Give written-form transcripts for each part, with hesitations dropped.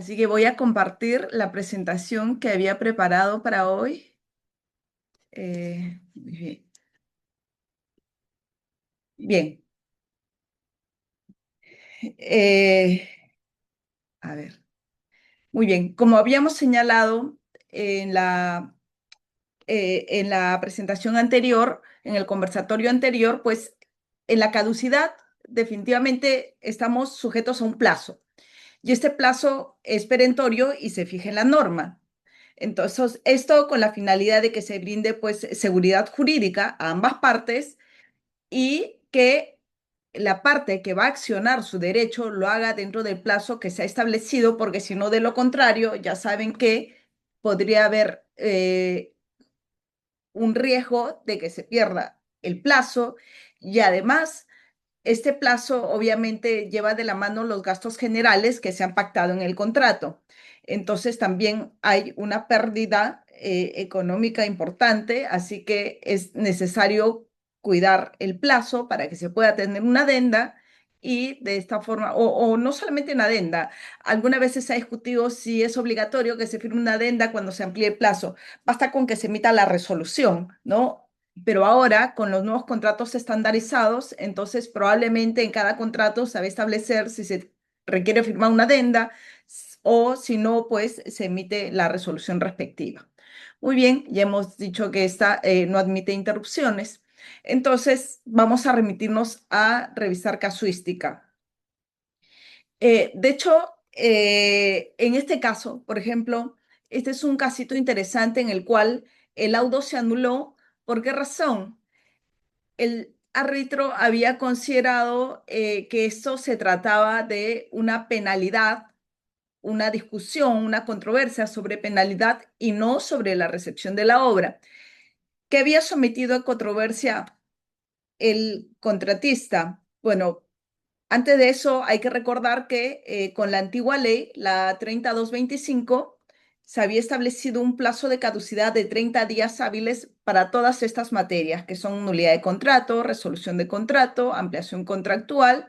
Así que voy a compartir la presentación que había preparado para hoy. Muy bien. Bien. eh, a ver. Muy bien. Como habíamos señalado en la presentación anterior, en el conversatorio anterior, pues en la caducidad definitivamente estamos sujetos a un plazo. Y este plazo es perentorio y se fija en la norma. Entonces, esto con la finalidad de que se brinde pues seguridad jurídica a ambas partes y que la parte que va a accionar su derecho lo haga dentro del plazo que se ha establecido, porque si no, de lo contrario, ya saben que podría haber un riesgo de que se pierda el plazo y además este plazo obviamente lleva de la mano los gastos generales que se han pactado en el contrato. Entonces también hay una pérdida económica importante, así que es necesario cuidar el plazo para que se pueda tener una adenda y de esta forma, o no solamente una adenda, algunas veces se ha discutido si es obligatorio que se firme una adenda cuando se amplíe el plazo. Basta con que se emita la resolución, ¿no? Pero ahora, con los nuevos contratos estandarizados, entonces probablemente en cada contrato se va a establecer si se requiere firmar una adenda o si no, pues se emite la resolución respectiva. Muy bien, ya hemos dicho que esta no admite interrupciones. Entonces, vamos a remitirnos a revisar casuística. De hecho, en este caso, por ejemplo, este es un casito interesante en el cual el laudo se anuló. ¿Por qué razón? El árbitro había considerado que esto se trataba de una penalidad, una discusión, una controversia sobre penalidad y no sobre la recepción de la obra, que había sometido a controversia el contratista. Bueno, antes de eso, hay que recordar que con la antigua ley, la 3225, se había establecido un plazo de caducidad de 30 días hábiles para todas estas materias, que son nulidad de contrato, resolución de contrato, ampliación contractual,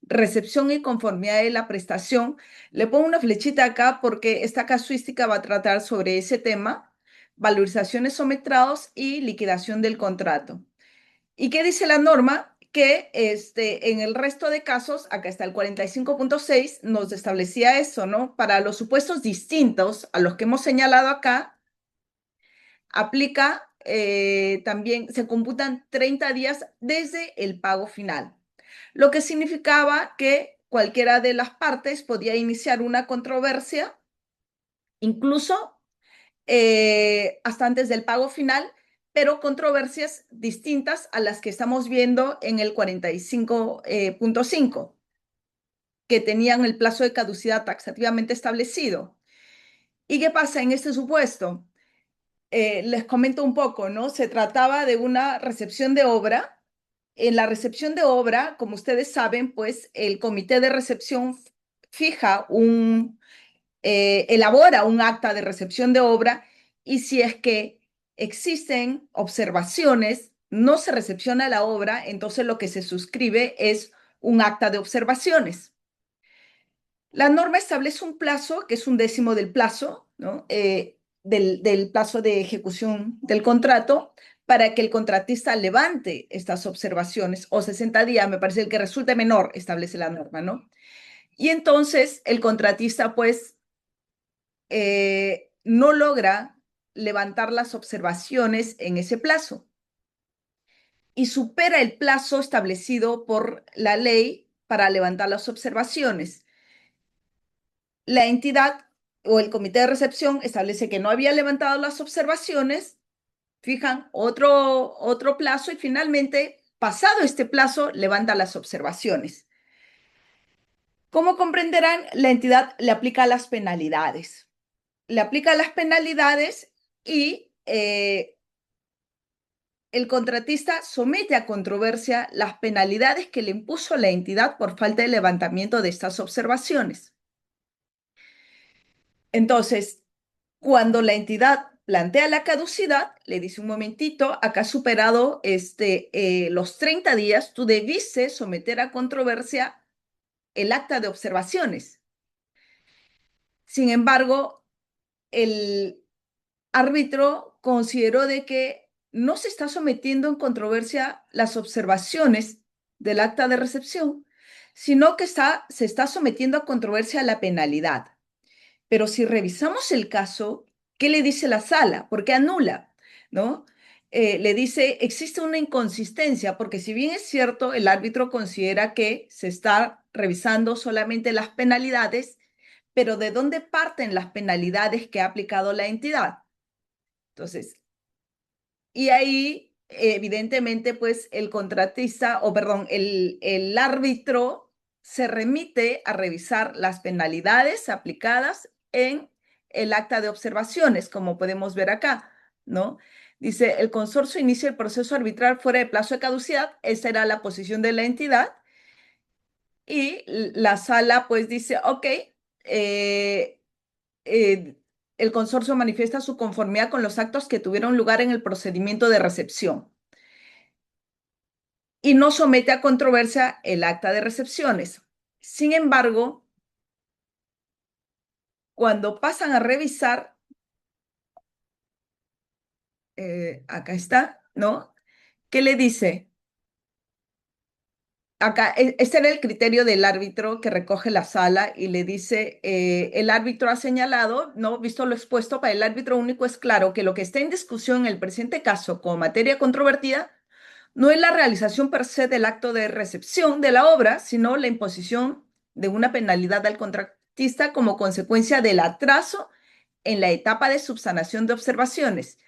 recepción y conformidad de la prestación. Le pongo una flechita acá porque esta casuística va a tratar sobre ese tema, valorizaciones o metrados y liquidación del contrato. ¿Y qué dice la norma? Que en el resto de casos, acá está el 45.6, nos establecía eso, ¿no? Para los supuestos distintos a los que hemos señalado acá, aplica también, se computan 30 días desde el pago final, lo que significaba que cualquiera de las partes podía iniciar una controversia, incluso hasta antes del pago final, pero controversias distintas a las que estamos viendo en el 45.5, que tenían el plazo de caducidad taxativamente establecido. ¿Y qué pasa en este supuesto? Les comento un poco, ¿no? Se trataba de una recepción de obra. En la recepción de obra, como ustedes saben, pues el comité de recepción fija elabora un acta de recepción de obra y si es que existen observaciones, no se recepciona la obra, entonces lo que se suscribe es un acta de observaciones. La norma establece un plazo, que es un décimo del plazo, ¿no? Del plazo de ejecución del contrato, para que el contratista levante estas observaciones, o 60 días, me parece el que resulte menor, establece la norma, ¿no? Y entonces el contratista, pues, no logra levantar las observaciones en ese plazo y supera el plazo establecido por la ley para levantar las observaciones. La entidad o el comité de recepción establece que no había levantado las observaciones, fijan otro plazo y finalmente, pasado este plazo, levanta las observaciones. Como comprenderán, la entidad le aplica las penalidades. Le aplica las penalidades y el contratista somete a controversia las penalidades que le impuso la entidad por falta de levantamiento de estas observaciones. Entonces, cuando la entidad plantea la caducidad, le dice un momentito, acá has superado los 30 días, tú debiste someter a controversia el acta de observaciones. Sin embargo, el árbitro consideró de que no se está sometiendo en controversia las observaciones del acta de recepción, sino que se está sometiendo a controversia la penalidad. Pero si revisamos el caso, ¿qué le dice la sala? ¿Por qué anula? ¿No? Le dice, existe una inconsistencia, porque si bien es cierto, el árbitro considera que se está revisando solamente las penalidades, pero ¿de dónde parten las penalidades que ha aplicado la entidad? Entonces, y ahí, evidentemente, pues el contratista, o perdón, el árbitro se remite a revisar las penalidades aplicadas en el acta de observaciones, como podemos ver acá, ¿no? Dice, el consorcio inicia el proceso arbitral fuera de plazo de caducidad, esa era la posición de la entidad, y la sala pues dice, ok, eh, eh, el consorcio manifiesta su conformidad con los actos que tuvieron lugar en el procedimiento de recepción y no somete a controversia el acta de recepciones. Sin embargo, cuando pasan a revisar, acá está, ¿no? ¿Qué le dice? Acá, este era el criterio del árbitro que recoge la sala y le dice, el árbitro ha señalado, ¿no? Visto lo expuesto, para el árbitro único es claro que lo que está en discusión en el presente caso como materia controvertida no es la realización per se del acto de recepción de la obra, sino la imposición de una penalidad al contratista como consecuencia del atraso en la etapa de subsanación de observaciones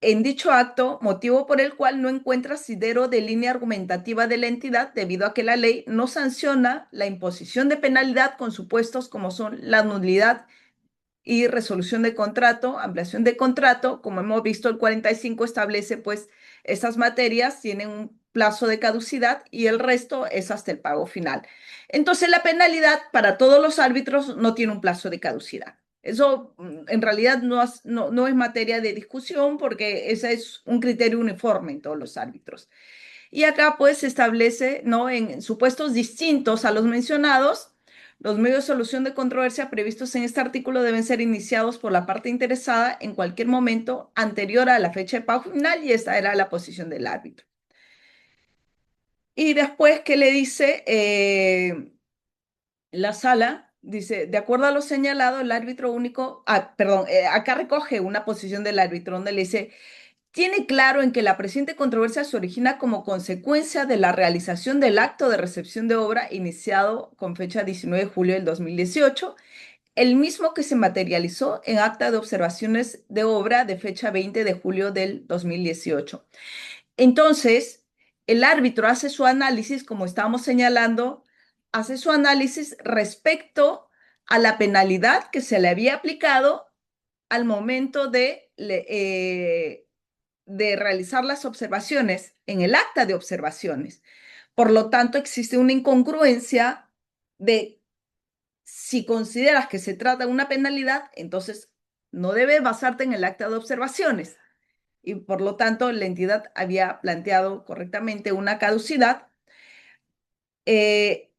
en dicho acto, motivo por el cual no encuentra asidero de línea argumentativa de la entidad debido a que la ley no sanciona la imposición de penalidad con supuestos como son la nulidad y resolución de contrato, ampliación de contrato. Como hemos visto, el 45 establece, pues, estas materias tienen un plazo de caducidad y el resto es hasta el pago final. Entonces, la penalidad para todos los árbitros no tiene un plazo de caducidad. Eso en realidad no es materia de discusión porque ese es un criterio uniforme en todos los árbitros. Y acá pues se establece, ¿no? En supuestos distintos a los mencionados, los medios de solución de controversia previstos en este artículo deben ser iniciados por la parte interesada en cualquier momento anterior a la fecha de pago final y esta era la posición del árbitro. Y después, ¿qué le dice la sala? Dice, de acuerdo a lo señalado, el árbitro único, perdón, acá recoge una posición del árbitro donde le dice, tiene claro en que la presente controversia se origina como consecuencia de la realización del acto de recepción de obra iniciado con fecha 19 de julio del 2018, el mismo que se materializó en acta de observaciones de obra de fecha 20 de julio del 2018. Entonces, el árbitro hace su análisis, como estábamos señalando, hace su análisis respecto a la penalidad que se le había aplicado al momento de realizar las observaciones en el acta de observaciones. Por lo tanto, existe una incongruencia de si consideras que se trata de una penalidad, entonces no debes basarte en el acta de observaciones. Y por lo tanto, la entidad había planteado correctamente una caducidad. eh,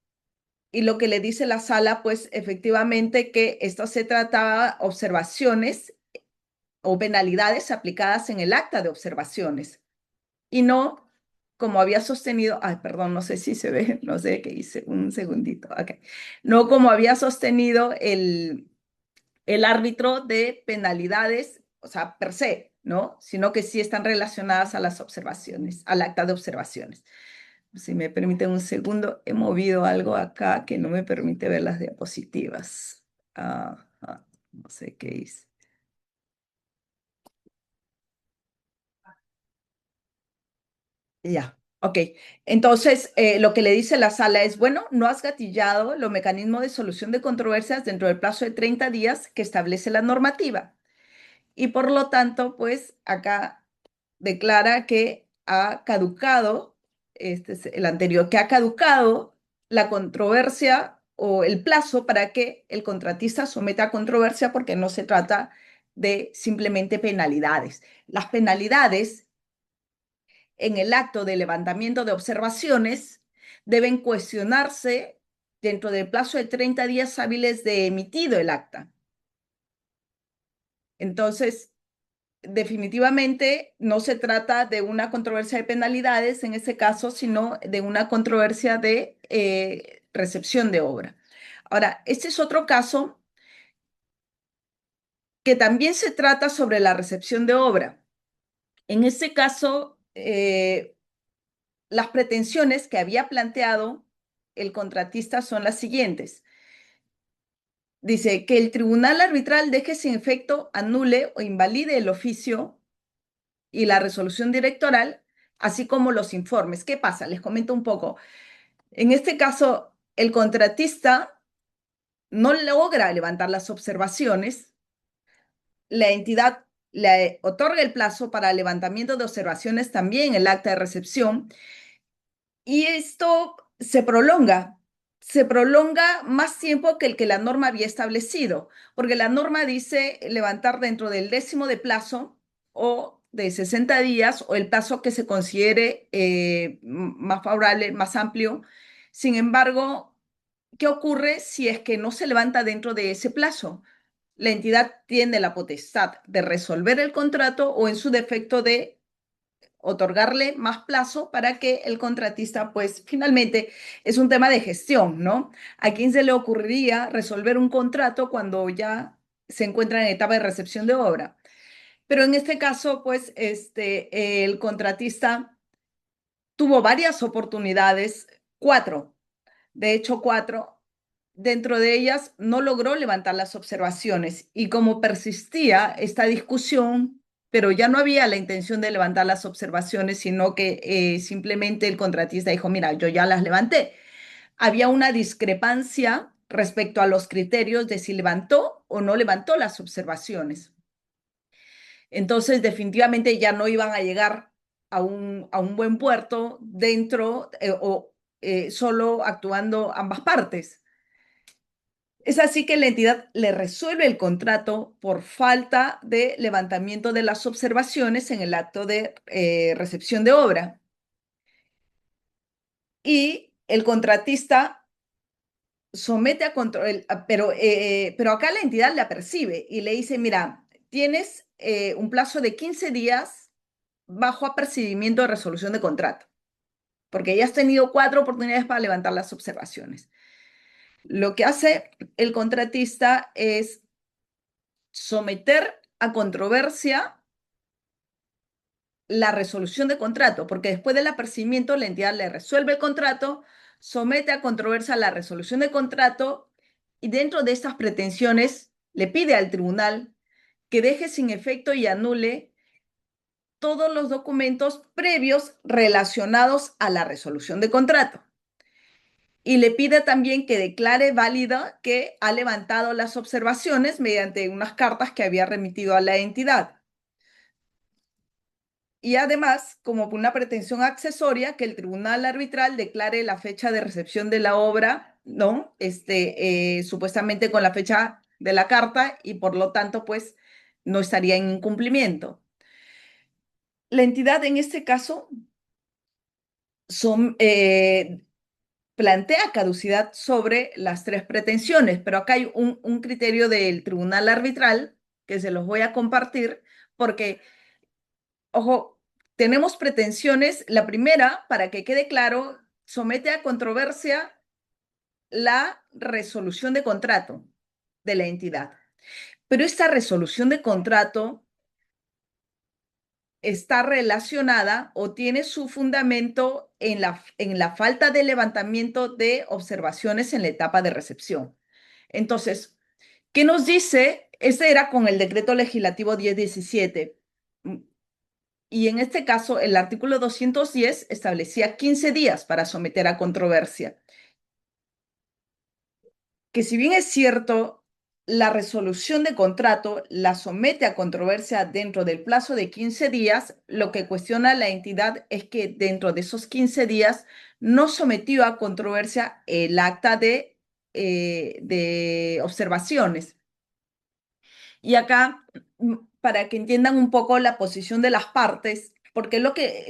y lo que le dice la sala, pues efectivamente que esto se trataba de observaciones o penalidades aplicadas en el acta de observaciones y no como había sostenido, ay, perdón, no sé si se ve, no sé qué hice, un segundito, ok. No como había sostenido el árbitro de penalidades, o sea, per se, ¿no? Sino que sí están relacionadas a las observaciones, al acta de observaciones. Si me permiten un segundo, he movido algo acá que no me permite ver las diapositivas. No sé qué hice. Ya, ok. Entonces, lo que le dice la sala es, bueno, no has gatillado los mecanismos de solución de controversias dentro del plazo de 30 días que establece la normativa. Y por lo tanto, pues acá declara que ha caducado, este es el anterior, que ha caducado la controversia o el plazo para que el contratista someta a controversia porque no se trata de simplemente penalidades. Las penalidades en el acto de levantamiento de observaciones deben cuestionarse dentro del plazo de 30 días hábiles de emitido el acta. Entonces, definitivamente no se trata de una controversia de penalidades en este caso, sino de una controversia de recepción de obra. Ahora, este es otro caso que también se trata sobre la recepción de obra. En este caso, las pretensiones que había planteado el contratista son las siguientes. Dice que el tribunal arbitral deje sin efecto, anule o invalide el oficio y la resolución directoral, así como los informes. ¿Qué pasa? Les comento un poco. En este caso, el contratista no logra levantar las observaciones, la entidad le otorga el plazo para levantamiento de observaciones, también el acta de recepción, y esto se prolonga más tiempo que el que la norma había establecido, porque la norma dice levantar dentro del décimo de plazo o de 60 días o el plazo que se considere más favorable, más amplio. Sin embargo, ¿qué ocurre si es que no se levanta dentro de ese plazo? La entidad tiene la potestad de resolver el contrato o en su defecto de otorgarle más plazo para que el contratista, pues finalmente es un tema de gestión, ¿no? ¿A quién se le ocurriría resolver un contrato cuando ya se encuentra en etapa de recepción de obra? Pero en este caso, pues el contratista tuvo varias oportunidades, cuatro, de hecho cuatro. Dentro de ellas no logró levantar las observaciones y como persistía esta discusión, pero ya no había la intención de levantar las observaciones, sino que simplemente el contratista dijo, mira, yo ya las levanté. Había una discrepancia respecto a los criterios de si levantó o no levantó las observaciones. Entonces, definitivamente ya no iban a llegar a un buen puerto dentro solo actuando ambas partes. Es así que la entidad le resuelve el contrato por falta de levantamiento de las observaciones en el acto de recepción de obra. Y el contratista somete a control, pero acá la entidad la percibe y le dice, mira, tienes un plazo de 15 días bajo apercibimiento de resolución de contrato, porque ya has tenido 4 oportunidades para levantar las observaciones. Lo que hace el contratista es someter a controversia la resolución de contrato, porque después del apercibimiento la entidad le resuelve el contrato, somete a controversia la resolución de contrato y dentro de estas pretensiones le pide al tribunal que deje sin efecto y anule todos los documentos previos relacionados a la resolución de contrato. Y le pide también que declare válida que ha levantado las observaciones mediante unas cartas que había remitido a la entidad. Y además, como una pretensión accesoria, que el tribunal arbitral declare la fecha de recepción de la obra, ¿no? Supuestamente con la fecha de la carta y por lo tanto, pues, no estaría en incumplimiento. La entidad en este caso son, plantea caducidad sobre las 3 pretensiones, pero acá hay un criterio del tribunal arbitral que se los voy a compartir porque ojo, tenemos pretensiones. La primera, para que quede claro, somete a controversia la resolución de contrato de la entidad. Pero esta resolución de contrato está relacionada o tiene su fundamento en la falta de levantamiento de observaciones en la etapa de recepción. Entonces, ¿qué nos dice? Este era con el decreto legislativo 1017. Y en este caso, el artículo 210 establecía 15 días para someter a controversia. Que si bien es cierto, la resolución de contrato la somete a controversia dentro del plazo de 15 días, lo que cuestiona la entidad es que dentro de esos 15 días no sometió a controversia el acta de observaciones. Y acá, para que entiendan un poco la posición de las partes, porque es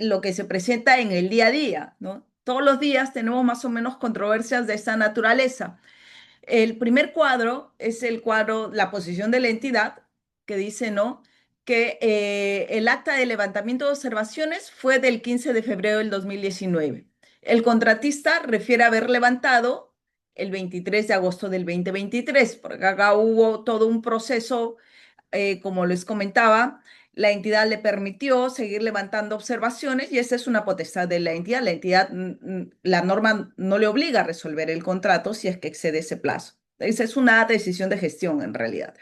lo que se presenta en el día a día, ¿no? Todos los días tenemos más o menos controversias de esta naturaleza. El primer cuadro es el cuadro, la posición de la entidad, que dice, ¿no? Que el acta de levantamiento de observaciones fue del 15 de febrero del 2019. El contratista refiere haber levantado el 23 de agosto del 2023, porque acá hubo todo un proceso, como les comentaba, la entidad le permitió seguir levantando observaciones y esa es una potestad de la entidad. La entidad, la norma no le obliga a resolver el contrato si es que excede ese plazo. Esa es una decisión de gestión en realidad.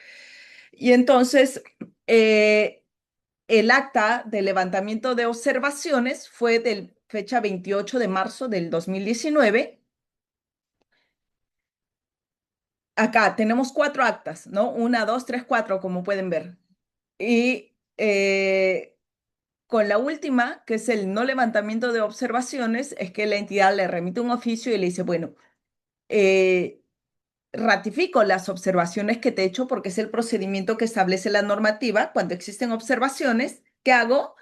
Y entonces, el acta de levantamiento de observaciones fue del fecha 28 de marzo del 2019. Acá tenemos cuatro actas, ¿no? Una, dos, tres, cuatro, como pueden ver. Y con la última, que es el no levantamiento de observaciones, es que la entidad le remite un oficio y le dice, bueno, eh, ratifico las observaciones que te he hecho porque es el procedimiento que establece la normativa. Cuando existen observaciones, ¿qué hago?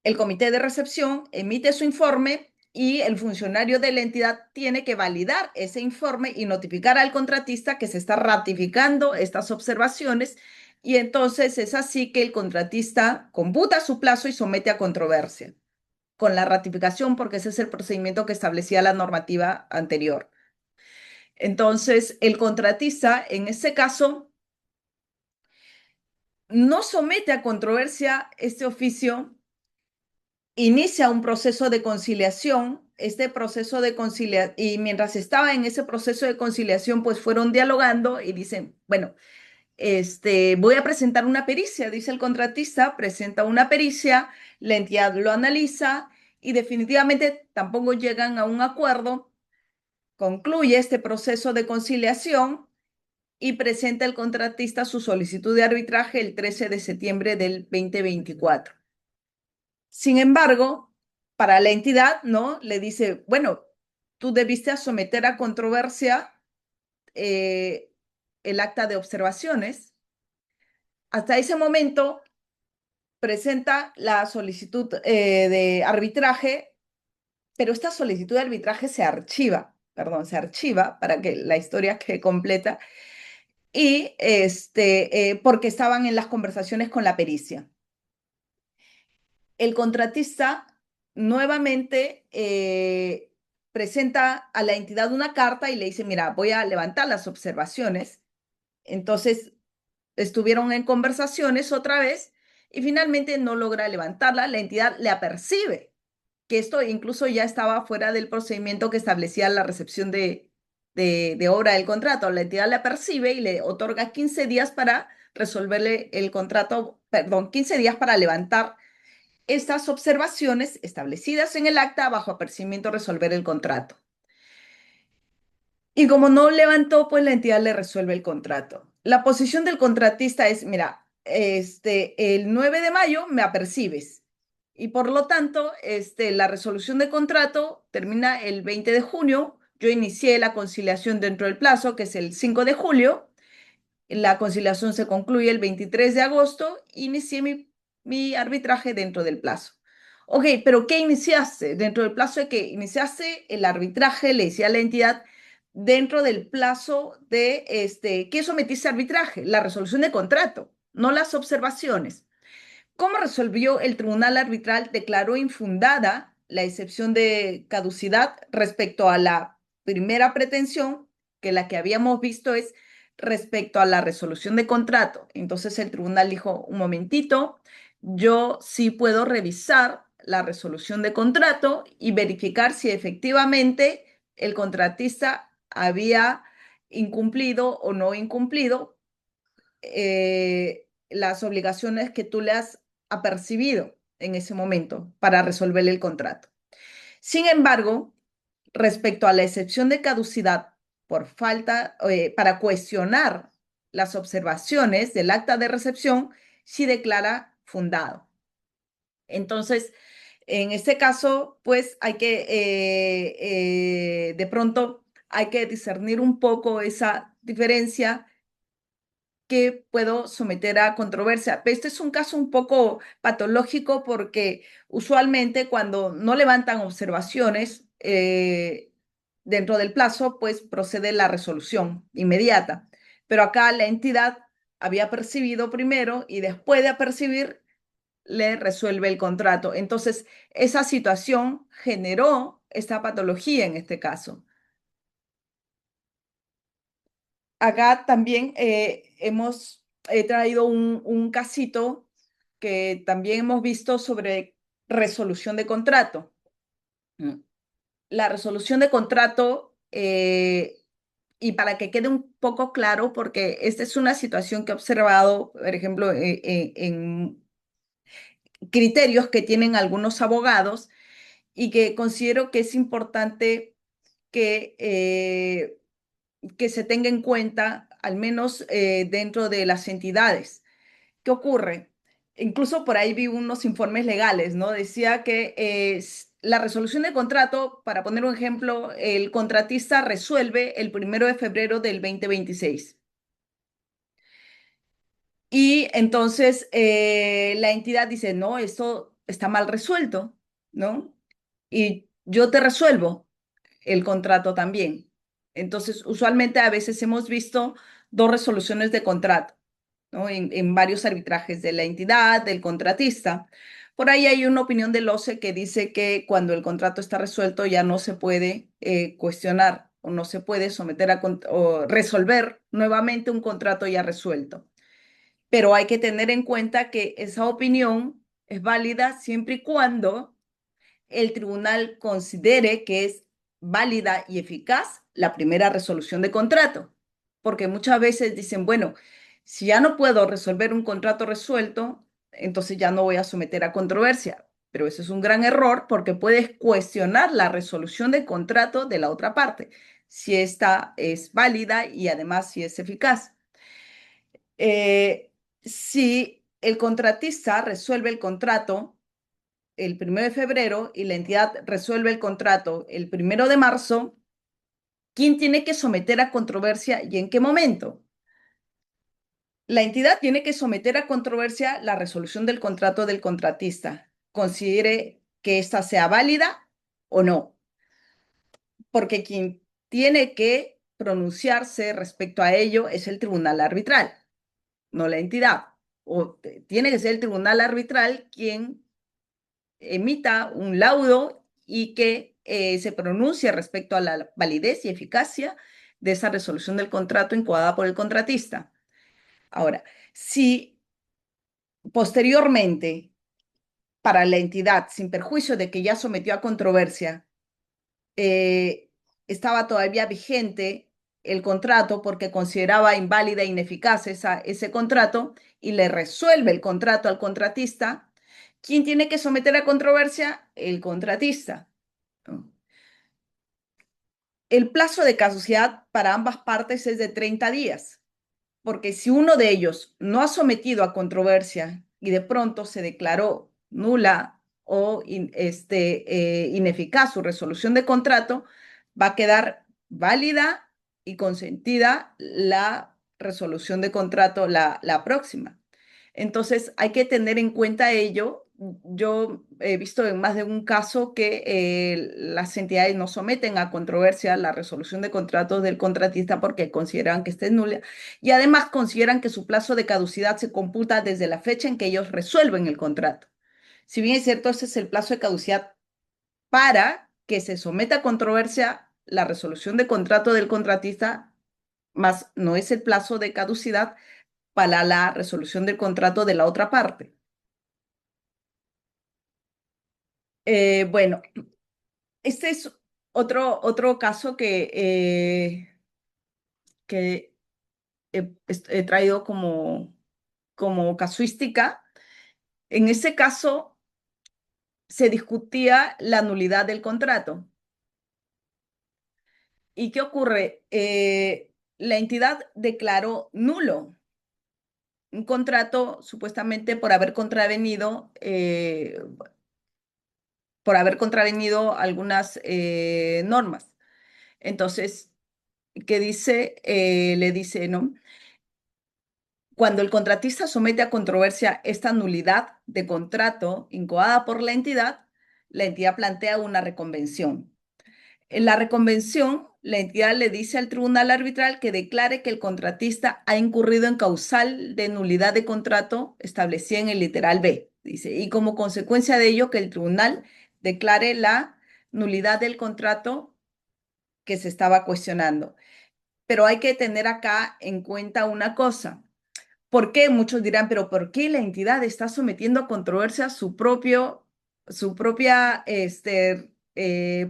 El comité de recepción emite su informe y el funcionario de la entidad tiene que validar ese informe y notificar al contratista que se está ratificando estas observaciones. Y entonces es así que el contratista computa su plazo y somete a controversia con la ratificación, porque ese es el procedimiento que establecía la normativa anterior. Entonces, el contratista, en ese caso, no somete a controversia este oficio, inicia un proceso de conciliación. Este proceso de conciliación, y mientras estaba en ese proceso de conciliación, pues fueron dialogando y dicen, bueno, voy a presentar una pericia, dice el contratista, presenta una pericia, la entidad lo analiza y definitivamente tampoco llegan a un acuerdo, concluye este proceso de conciliación y presenta el contratista su solicitud de arbitraje el 13 de septiembre del 2024. Sin embargo, para la entidad, ¿no? Le dice, bueno, tú debiste someter a controversia eh, el acta de observaciones. Hasta ese momento presenta la solicitud de arbitraje, pero esta solicitud de arbitraje se archiva, perdón, se archiva para que la historia quede completa y porque estaban en las conversaciones con la pericia. El contratista nuevamente presenta a la entidad una carta y le dice, mira, voy a levantar las observaciones. Entonces, estuvieron en conversaciones otra vez y finalmente no logra levantarla. La entidad le apercibe que esto incluso ya estaba fuera del procedimiento que establecía la recepción de obra del contrato. La entidad le apercibe y le otorga 15 días para resolverle el contrato, perdón, 15 días para levantar estas observaciones establecidas en el acta bajo apercibimiento resolver el contrato. Y como no levantó, pues la entidad le resuelve el contrato. La posición del contratista es, mira, el 9 de mayo me apercibes y por lo tanto, la resolución de contrato termina el 20 de junio. Yo inicié la conciliación dentro del plazo, que es el 5 de julio. La conciliación se concluye el 23 de agosto. Inicié mi arbitraje dentro del plazo. Ok, pero ¿qué iniciaste? Dentro del plazo de que iniciaste el arbitraje, le decía a la entidad, dentro del plazo de ¿qué sometiste a arbitraje? La resolución de contrato, no las observaciones. ¿Cómo resolvió el tribunal arbitral? Declaró infundada la excepción de caducidad respecto a la primera pretensión, que la que habíamos visto es respecto a la resolución de contrato. Entonces el tribunal dijo, un momentito, yo sí puedo revisar la resolución de contrato y verificar si efectivamente el contratista había incumplido o no incumplido las obligaciones que tú le has apercibido en ese momento para resolver el contrato. Sin embargo, respecto a la excepción de caducidad por falta, para cuestionar las observaciones del acta de recepción, sí declara fundado. Entonces, en este caso, pues hay que, de pronto, hay que discernir un poco esa diferencia que puedo someter a controversia. Este es un caso un poco patológico porque usualmente cuando no levantan observaciones eh, dentro del plazo, pues procede la resolución inmediata. Pero acá la entidad había percibido primero y después de percibir le resuelve el contrato. Entonces, esa situación generó esta patología en este caso. Acá también he traído un casito que también hemos visto sobre resolución de contrato. Mm. La resolución de contrato, y para que quede un poco claro, porque esta es una situación que he observado, por ejemplo, en criterios que tienen algunos abogados y que considero que es importante que, que se tenga en cuenta, al menos dentro de las entidades. ¿Qué ocurre? Incluso por ahí vi unos informes legales, ¿no? Decía que la resolución de contrato, para poner un ejemplo, el contratista resuelve el 1 de febrero del 2026. Y entonces la entidad dice, no, esto está mal resuelto, ¿no? Y yo te resuelvo el contrato también. Entonces, usualmente a veces hemos visto dos resoluciones de contrato, ¿no? En varios arbitrajes de la entidad, del contratista. Por ahí hay una opinión del OCE que dice que cuando el contrato está resuelto ya no se puede cuestionar o no se puede someter o resolver nuevamente un contrato ya resuelto. Pero hay que tener en cuenta que esa opinión es válida siempre y cuando el tribunal considere que es válida y eficaz la primera resolución de contrato. Porque muchas veces dicen, bueno, si ya no puedo resolver un contrato resuelto, entonces ya no voy a someter a controversia. Pero eso es un gran error porque puedes cuestionar la resolución de contrato de la otra parte, si esta es válida y además si es eficaz. Si el contratista resuelve el contrato el 1 de febrero y la entidad resuelve el contrato el 1 de marzo, ¿quién tiene que someter a controversia y en qué momento? La entidad tiene que someter a controversia la resolución del contrato del contratista, considere que ésta sea válida o no, porque quien tiene que pronunciarse respecto a ello es el tribunal arbitral, no la entidad. O tiene que ser el tribunal arbitral quien emita un laudo y que se pronuncie respecto a la validez y eficacia de esa resolución del contrato incoada por el contratista. Ahora, si posteriormente para la entidad, sin perjuicio de que ya sometió a controversia, eh, estaba todavía vigente el contrato porque consideraba inválida e ineficaz ese contrato y le resuelve el contrato al contratista, ¿quién tiene que someter a controversia? El contratista. El plazo de caducidad para ambas partes es de 30 días, porque si uno de ellos no ha sometido a controversia y de pronto se declaró nula o ineficaz su resolución de contrato, va a quedar válida y consentida la resolución de contrato la próxima. Entonces, hay que tener en cuenta ello. Yo he visto en más de un caso que las entidades no someten a controversia la resolución de contratos del contratista porque consideran que esté nula y además consideran que su plazo de caducidad se computa desde la fecha en que ellos resuelven el contrato. Si bien es cierto, ese es el plazo de caducidad para que se someta a controversia la resolución de contrato del contratista, más no es el plazo de caducidad para la resolución del contrato de la otra parte. Bueno, este es otro caso que he traído como casuística. En ese caso se discutía la nulidad del contrato. ¿Y qué ocurre? La entidad declaró nulo un contrato supuestamente por haber contravenido algunas normas. Entonces, ¿qué dice? Le dice, ¿no? Cuando el contratista somete a controversia esta nulidad de contrato incoada por la entidad plantea una reconvención. En la reconvención, la entidad le dice al tribunal arbitral que declare que el contratista ha incurrido en causal de nulidad de contrato establecida en el literal B, dice, y como consecuencia de ello que el tribunal declare la nulidad del contrato que se estaba cuestionando. Pero hay que tener acá en cuenta una cosa. ¿Por qué? Muchos dirán, pero ¿por qué la entidad está sometiendo a controversia su propia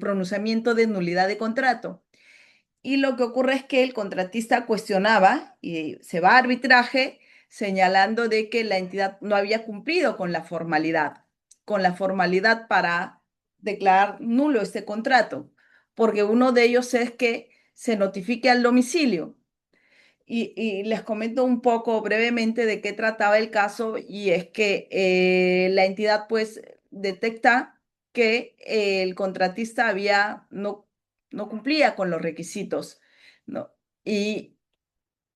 pronunciamiento de nulidad de contrato? Y lo que ocurre es que el contratista cuestionaba y se va a arbitraje señalando de que la entidad no había cumplido con la formalidad para declarar nulo este contrato, porque uno de ellos es que se notifique al domicilio. Y les comento un poco brevemente de qué trataba el caso y es que la entidad pues detecta que el contratista no cumplía con los requisitos, ¿no? Y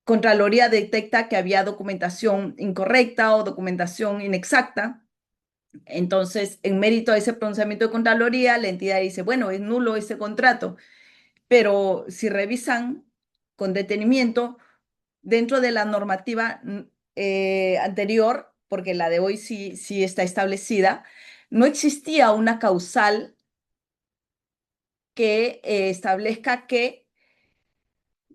Contraloría detecta que había documentación incorrecta o documentación inexacta. Entonces, en mérito a ese pronunciamiento de Contraloría, la entidad dice, bueno, es nulo ese contrato, pero si revisan con detenimiento, dentro de la normativa anterior, porque la de hoy sí está establecida, no existía una causal que establezca que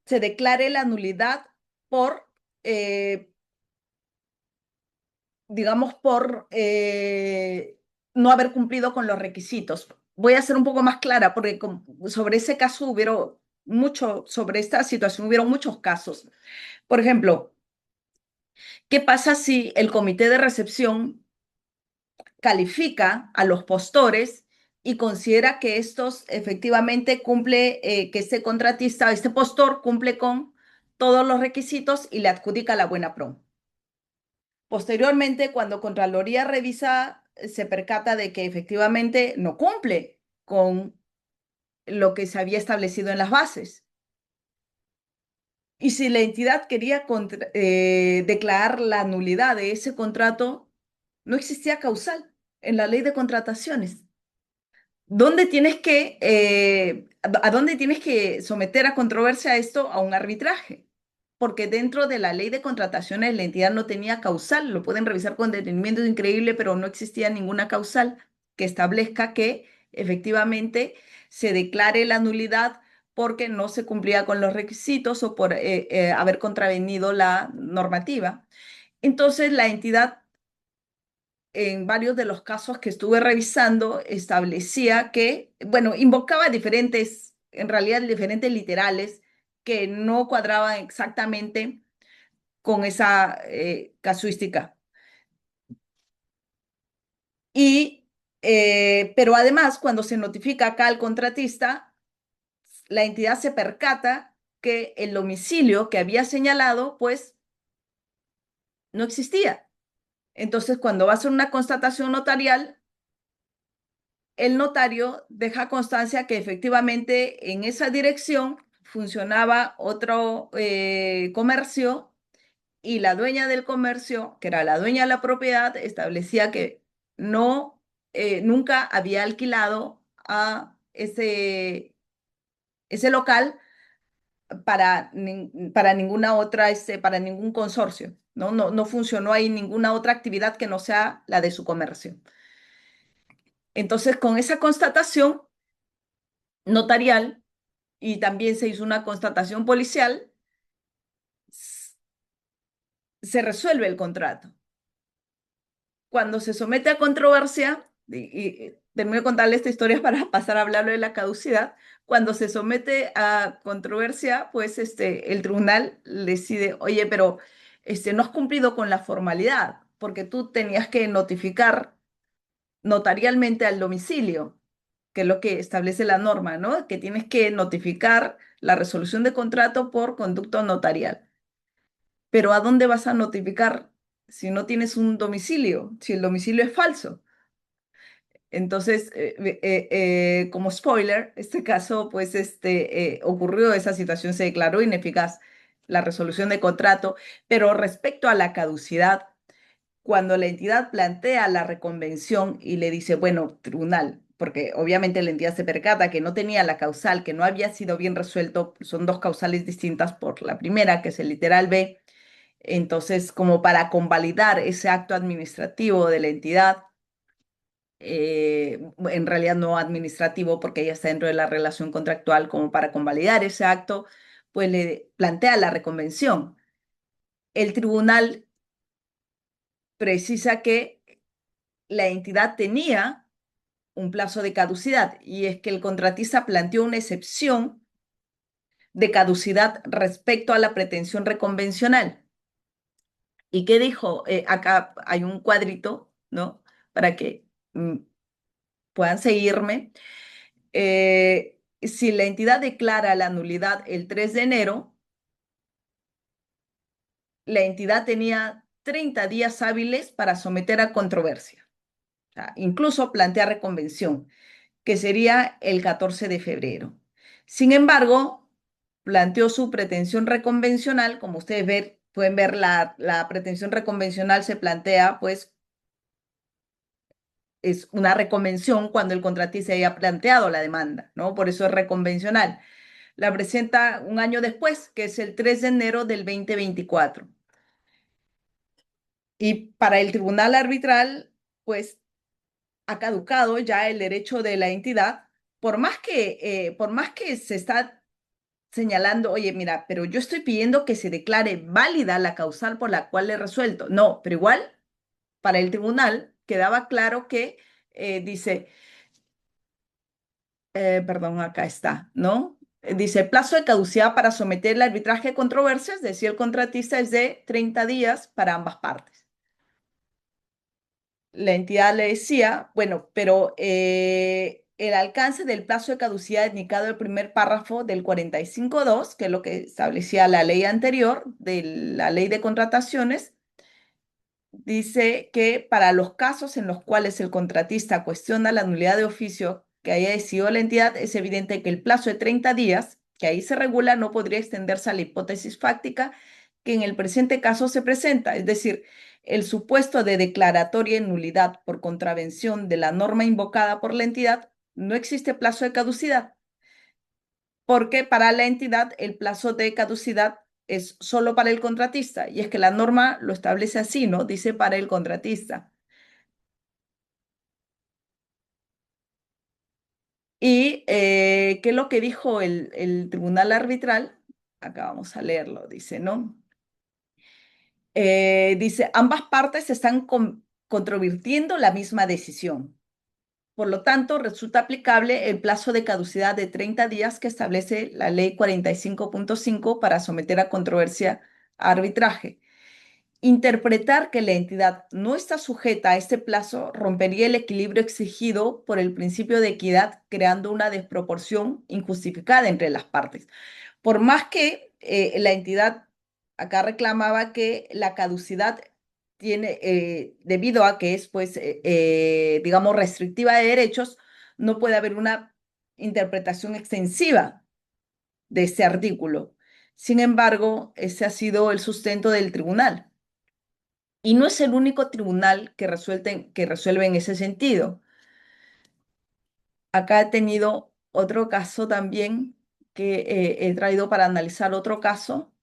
se declare la nulidad por, eh, digamos, por no haber cumplido con los requisitos. Voy a ser un poco más clara porque sobre ese caso sobre esta situación hubieron muchos casos. Por ejemplo, ¿qué pasa si el comité de recepción califica a los postores y considera que estos efectivamente que este contratista, este postor cumple con todos los requisitos y le adjudica la buena prom? Posteriormente, cuando Contraloría revisa, se percata de que efectivamente no cumple con lo que se había establecido en las bases. Y si la entidad quería declarar la nulidad de ese contrato, no existía causal en la ley de contrataciones. ¿A dónde tienes que someter a controversia esto? A un arbitraje, porque dentro de la ley de contrataciones la entidad no tenía causal, lo pueden revisar con detenimiento, es increíble, pero no existía ninguna causal que establezca que efectivamente se declare la nulidad porque no se cumplía con los requisitos o por haber contravenido la normativa. Entonces la entidad en varios de los casos que estuve revisando, establecía que, bueno, invocaba en realidad diferentes literales que no cuadraban exactamente con esa casuística. Pero además, cuando se notifica acá al contratista, la entidad se percata que el domicilio que había señalado, pues, no existía. Entonces, cuando va a hacer una constatación notarial, el notario deja constancia que efectivamente en esa dirección funcionaba otro comercio y la dueña del comercio, que era la dueña de la propiedad, establecía que nunca había alquilado a ese local para ningún consorcio. No funcionó ahí ninguna otra actividad que no sea la de su comercio. Entonces, con esa constatación notarial, y también se hizo una constatación policial, se resuelve el contrato. Cuando se somete a controversia, y termino de contarle esta historia para pasar a hablarlo de la caducidad, cuando se somete a controversia, pues el tribunal decide, oye, pero no has cumplido con la formalidad, porque tú tenías que notificar notarialmente al domicilio, que es lo que establece la norma, ¿no? Que tienes que notificar la resolución de contrato por conducto notarial. Pero ¿a dónde vas a notificar si no tienes un domicilio? Si el domicilio es falso. Entonces, como spoiler, este caso, pues ocurrió esa situación, se declaró ineficaz la resolución de contrato, pero respecto a la caducidad, cuando la entidad plantea la reconvención y le dice, bueno, tribunal, porque obviamente la entidad se percata que no tenía la causal, que no había sido bien resuelto, son dos causales distintas por la primera, que es el literal B. Entonces, como para convalidar ese acto administrativo de la entidad, en realidad no administrativo, porque ella está dentro de la relación contractual, como para convalidar ese acto, pues le plantea la reconvención. El tribunal precisa que la entidad tenía un plazo de caducidad y es que el contratista planteó una excepción de caducidad respecto a la pretensión reconvencional. ¿Y qué dijo? Acá hay un cuadrito, ¿no? Para que puedan seguirme. Si la entidad declara la nulidad el 3 de enero, la entidad tenía 30 días hábiles para someter a controversia. O sea, incluso plantea reconvención, que sería el 14 de febrero. Sin embargo, planteó su pretensión reconvencional, como ustedes pueden ver, la pretensión reconvencional se plantea, pues, es una reconvención cuando el contratista haya planteado la demanda, ¿no? Por eso es reconvencional. La presenta un año después, que es el 3 de enero del 2024. Y para el tribunal arbitral, pues ha caducado ya el derecho de la entidad, por más que se está señalando, oye, mira, pero yo estoy pidiendo que se declare válida la causal por la cual he resuelto. No, pero igual para el tribunal quedaba claro que dice, perdón, acá está, ¿no? Dice, el plazo de caducidad para someter el arbitraje de controversias, decía el contratista, es de 30 días para ambas partes. La entidad le decía, bueno, pero el alcance del plazo de caducidad indicado en el primer párrafo del 45.2, que es lo que establecía la ley anterior, de la ley de contrataciones, dice que para los casos en los cuales el contratista cuestiona la nulidad de oficio que haya decidido la entidad, es evidente que el plazo de 30 días, que ahí se regula, no podría extenderse a la hipótesis fáctica que en el presente caso se presenta, es decir, el supuesto de declaratoria de nulidad por contravención de la norma invocada por la entidad, no existe plazo de caducidad, porque para la entidad el plazo de caducidad es solo para el contratista, y es que la norma lo establece así, ¿no? Dice para el contratista. ¿Y qué es lo que dijo el tribunal arbitral? Acá vamos a leerlo, dice, ¿no? Dice, ambas partes están controvirtiendo la misma decisión. Por lo tanto, resulta aplicable el plazo de caducidad de 30 días que establece la ley 45.5 para someter a controversia a arbitraje. Interpretar que la entidad no está sujeta a este plazo rompería el equilibrio exigido por el principio de equidad, creando una desproporción injustificada entre las partes. Por más que la entidad acá reclamaba que la caducidad tiene, debido a que es, pues, digamos, restrictiva de derechos, no puede haber una interpretación extensiva de este artículo. Sin embargo, ese ha sido el sustento del tribunal. Y no es el único tribunal que resuelve en ese sentido. Acá he tenido otro caso también que he traído para analizar otro caso,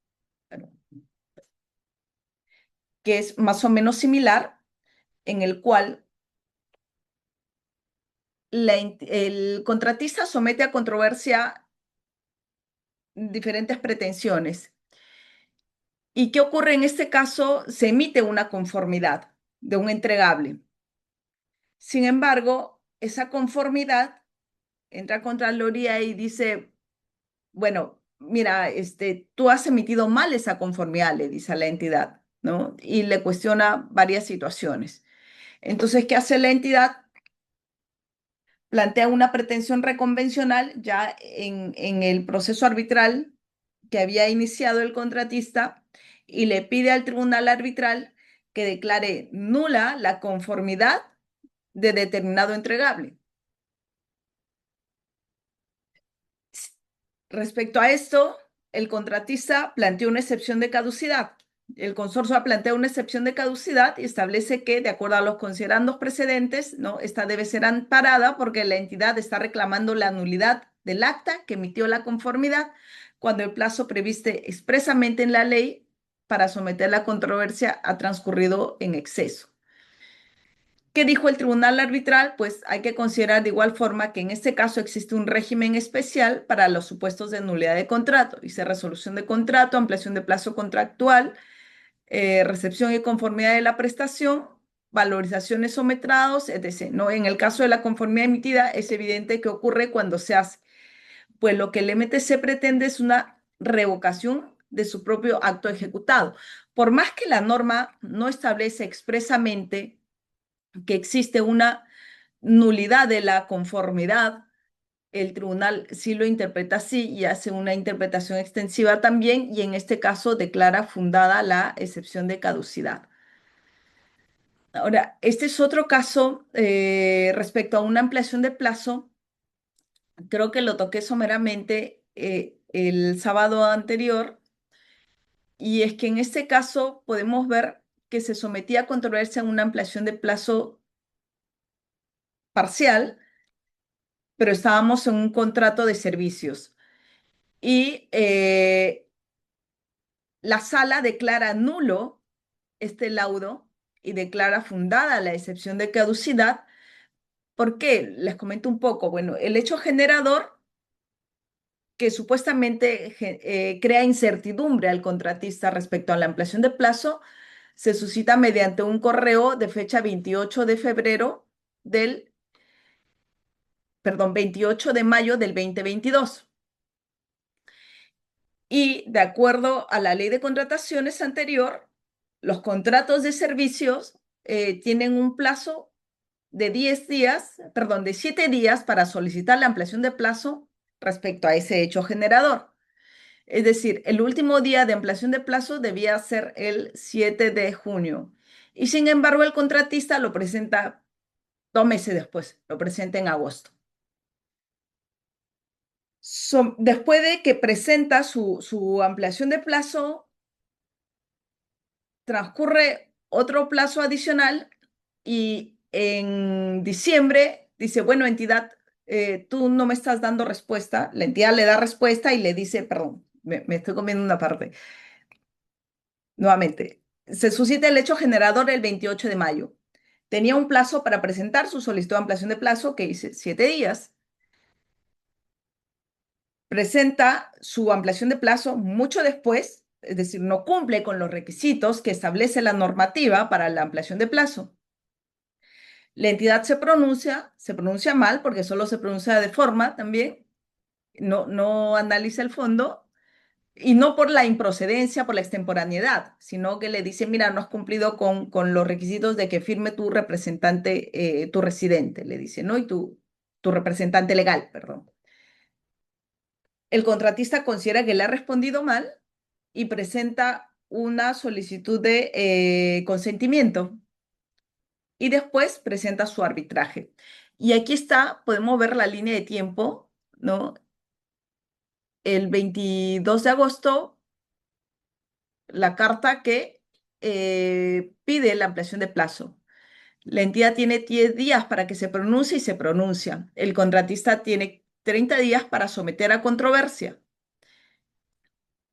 bueno, que es más o menos similar, en el cual el contratista somete a controversia diferentes pretensiones. ¿Y qué ocurre en este caso? Se emite una conformidad de un entregable. Sin embargo, esa conformidad entra a Contraloría y dice, bueno, mira, tú has emitido mal esa conformidad, le dice a la entidad, ¿no? Y le cuestiona varias situaciones. Entonces, ¿qué hace la entidad? Plantea una pretensión reconvencional ya en el proceso arbitral que había iniciado el contratista y le pide al tribunal arbitral que declare nula la conformidad de determinado entregable. Respecto a esto, el contratista planteó una excepción de caducidad. El consorcio ha planteado una excepción de caducidad y establece que, de acuerdo a los considerandos precedentes, ¿no? Esta debe ser amparada porque la entidad está reclamando la nulidad del acta que emitió la conformidad cuando el plazo previsto expresamente en la ley para someter la controversia ha transcurrido en exceso. ¿Qué dijo el tribunal arbitral? Pues hay que considerar de igual forma que en este caso existe un régimen especial para los supuestos de nulidad de contrato. Dice resolución de contrato, ampliación de plazo contractual, recepción y conformidad de la prestación, valorizaciones o metrados, etc. ¿No? En el caso de la conformidad emitida, es evidente que ocurre cuando se hace. Pues lo que el MTC pretende es una revocación de su propio acto ejecutado. Por más que la norma no establece expresamente que existe una nulidad de la conformidad, el tribunal sí lo interpreta así y hace una interpretación extensiva también y en este caso declara fundada la excepción de caducidad. Ahora, este es otro caso respecto a una ampliación de plazo. Creo que lo toqué someramente el sábado anterior y es que en este caso podemos ver que se sometía a controversia una ampliación de plazo parcial, pero estábamos en un contrato de servicios. Y la sala declara nulo este laudo y declara fundada la excepción de caducidad. ¿Por qué? Les comento un poco. Bueno, el hecho generador que supuestamente crea incertidumbre al contratista respecto a la ampliación de plazo se suscita mediante un correo de fecha 28 de febrero del, perdón, 28 de mayo del 2022. Y de acuerdo a la ley de contrataciones anterior, los contratos de servicios tienen un plazo de 10 días, perdón, de 7 días para solicitar la ampliación de plazo respecto a ese hecho generador. Es decir, el último día de ampliación de plazo debía ser el 7 de junio. Y sin embargo, el contratista lo presenta 2 meses después, lo presenta en agosto. Después de que presenta su ampliación de plazo, transcurre otro plazo adicional y en diciembre dice, bueno, entidad, tú no me estás dando respuesta. La entidad le da respuesta y le dice, perdón, me estoy comiendo una parte. Nuevamente, se suscita el hecho generador el 28 de mayo. Tenía un plazo para presentar su solicitud de ampliación de plazo que dice 7 días. Presenta su ampliación de plazo mucho después, es decir, no cumple con los requisitos que establece la normativa para la ampliación de plazo. La entidad se pronuncia mal porque solo se pronuncia de forma también, no analiza el fondo y no por la improcedencia, por la extemporaneidad, sino que le dice, mira, no has cumplido con los requisitos de que firme tu representante, tu residente, le dice, ¿no? Y tu representante legal, perdón. El contratista considera que le ha respondido mal y presenta una solicitud de consentimiento y después presenta su arbitraje. Y aquí está, podemos ver la línea de tiempo, ¿no? El 22 de agosto, la carta que pide la ampliación de plazo. La entidad tiene 10 días para que se pronuncie y se pronuncia. El contratista tiene 30 días para someter a controversia.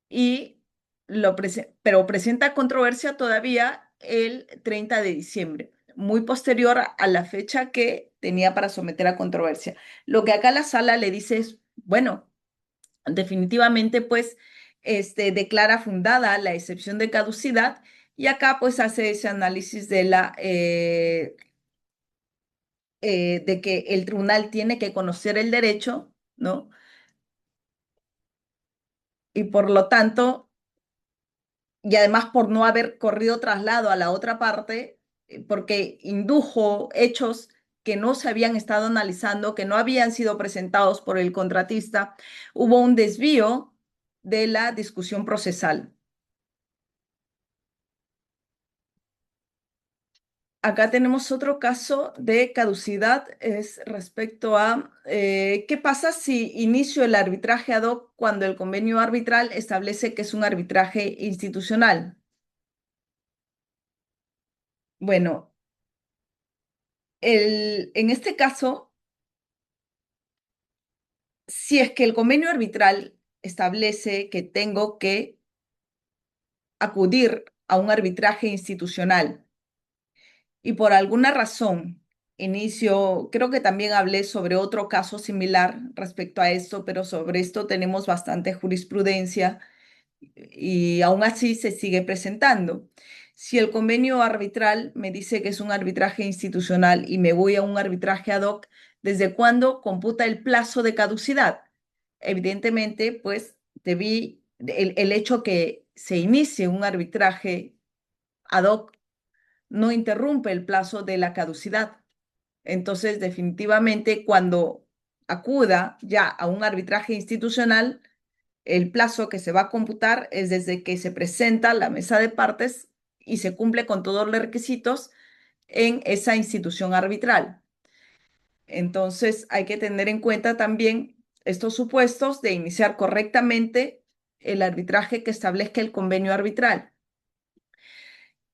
Y pero presenta controversia todavía el 30 de diciembre, muy posterior a la fecha que tenía para someter a controversia. Lo que acá la sala le dice es, bueno, definitivamente pues declara fundada la excepción de caducidad y acá pues hace ese análisis de que el tribunal tiene que conocer el derecho, ¿no? Y por lo tanto y además por no haber corrido traslado a la otra parte, porque indujo hechos que no se habían estado analizando, que no habían sido presentados por el contratista, hubo un desvío de la discusión procesal. Acá tenemos otro caso de caducidad, es respecto a qué pasa si inicio el arbitraje ad hoc cuando el convenio arbitral establece que es un arbitraje institucional. Bueno, en este caso, si es que el convenio arbitral establece que tengo que acudir a un arbitraje institucional y por alguna razón creo que también hablé sobre otro caso similar respecto a esto, pero sobre esto tenemos bastante jurisprudencia y aún así se sigue presentando. Si el convenio arbitral me dice que es un arbitraje institucional y me voy a un arbitraje ad hoc, ¿desde cuándo computa el plazo de caducidad? Evidentemente, pues el hecho que se inicie un arbitraje ad hoc no interrumpe el plazo de la caducidad. Entonces, definitivamente, cuando acuda ya a un arbitraje institucional, el plazo que se va a computar es desde que se presenta la mesa de partes y se cumple con todos los requisitos en esa institución arbitral. Entonces, hay que tener en cuenta también estos supuestos de iniciar correctamente el arbitraje que establezca el convenio arbitral.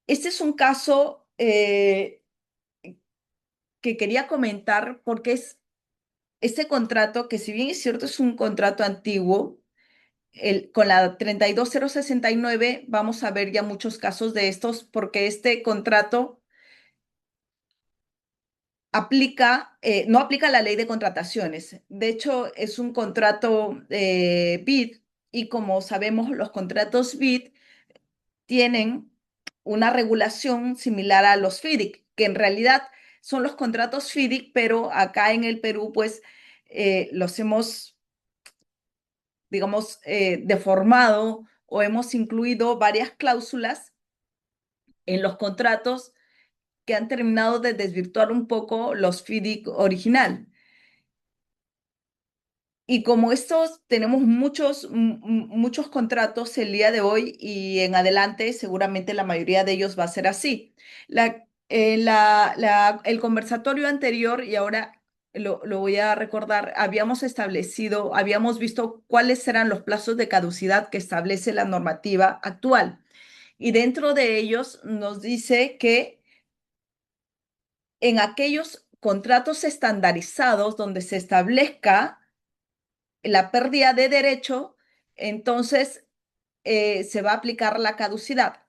Este es un caso que quería comentar porque es este contrato, que si bien es cierto es un contrato antiguo, con la 32069 vamos a ver ya muchos casos de estos porque este contrato no aplica la ley de contrataciones. De hecho, es un contrato BID y como sabemos, los contratos BID tienen una regulación similar a los FIDIC, que en realidad son los contratos FIDIC, pero acá en el Perú, pues los hemos, digamos, deformado o hemos incluido varias cláusulas en los contratos que han terminado de desvirtuar un poco los FIDIC original. Y como estos tenemos muchos contratos el día de hoy y en adelante, seguramente la mayoría de ellos va a ser así. El conversatorio anterior, y ahora lo voy a recordar, habíamos visto cuáles eran los plazos de caducidad que establece la normativa actual. Y dentro de ellos nos dice que en aquellos contratos estandarizados donde se establezca la pérdida de derecho, entonces se va a aplicar la caducidad.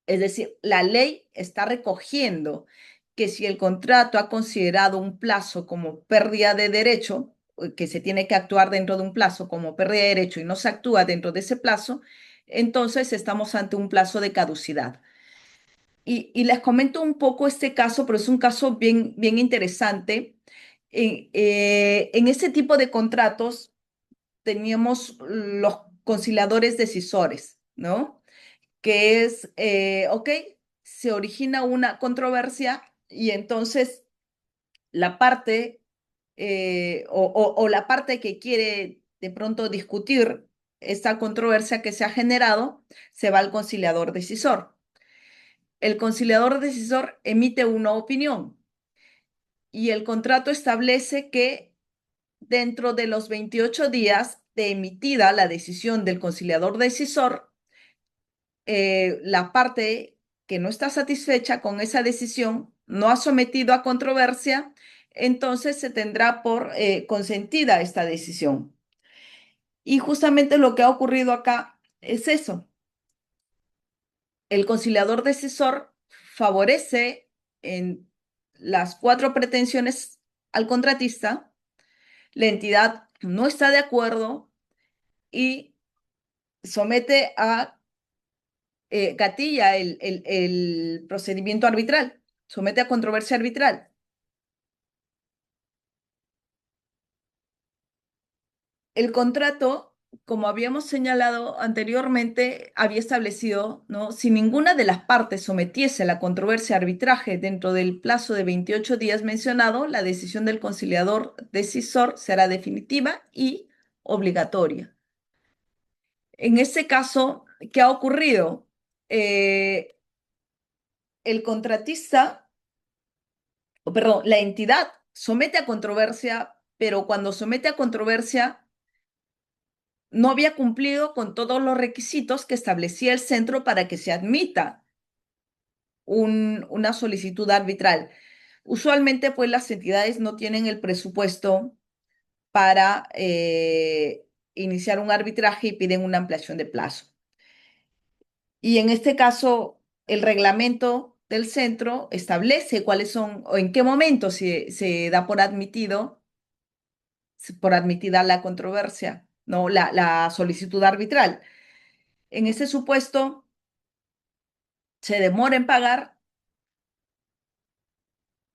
Es decir, la ley está recogiendo que si el contrato ha considerado un plazo como pérdida de derecho, que se tiene que actuar dentro de un plazo como pérdida de derecho y no se actúa dentro de ese plazo, entonces estamos ante un plazo de caducidad. Y les comento un poco este caso, pero es un caso bien interesante. En este tipo de contratos, teníamos los conciliadores decisores, ¿no? Que es, ok, se origina una controversia y entonces la parte o la parte que quiere de pronto discutir esta controversia que se ha generado, se va al conciliador decisor. El conciliador decisor emite una opinión y el contrato establece que dentro de los 28 días de emitida la decisión del conciliador decisor, la parte que no está satisfecha con esa decisión no ha sometido a controversia, entonces se tendrá por consentida esta decisión. Y justamente lo que ha ocurrido acá es eso. El conciliador decisor favorece en las cuatro pretensiones al contratista, la entidad no está de acuerdo y somete a gatilla el procedimiento arbitral, somete a controversia arbitral. El contrato, como habíamos señalado anteriormente, había establecido, ¿no? Si ninguna de las partes sometiese la controversia a arbitraje dentro del plazo de 28 días mencionado, la decisión del conciliador decisor será definitiva y obligatoria. En este caso, ¿qué ha ocurrido? El contratista, o perdón, la entidad somete a controversia, pero cuando somete a controversia no había cumplido con todos los requisitos que establecía el centro para que se admita una solicitud arbitral. Usualmente, pues las entidades no tienen el presupuesto para iniciar un arbitraje y piden una ampliación de plazo. Y en este caso, el reglamento del centro establece cuáles son o en qué momento se da por admitido, por admitida la controversia, no la solicitud arbitral. En ese supuesto, se demora en pagar,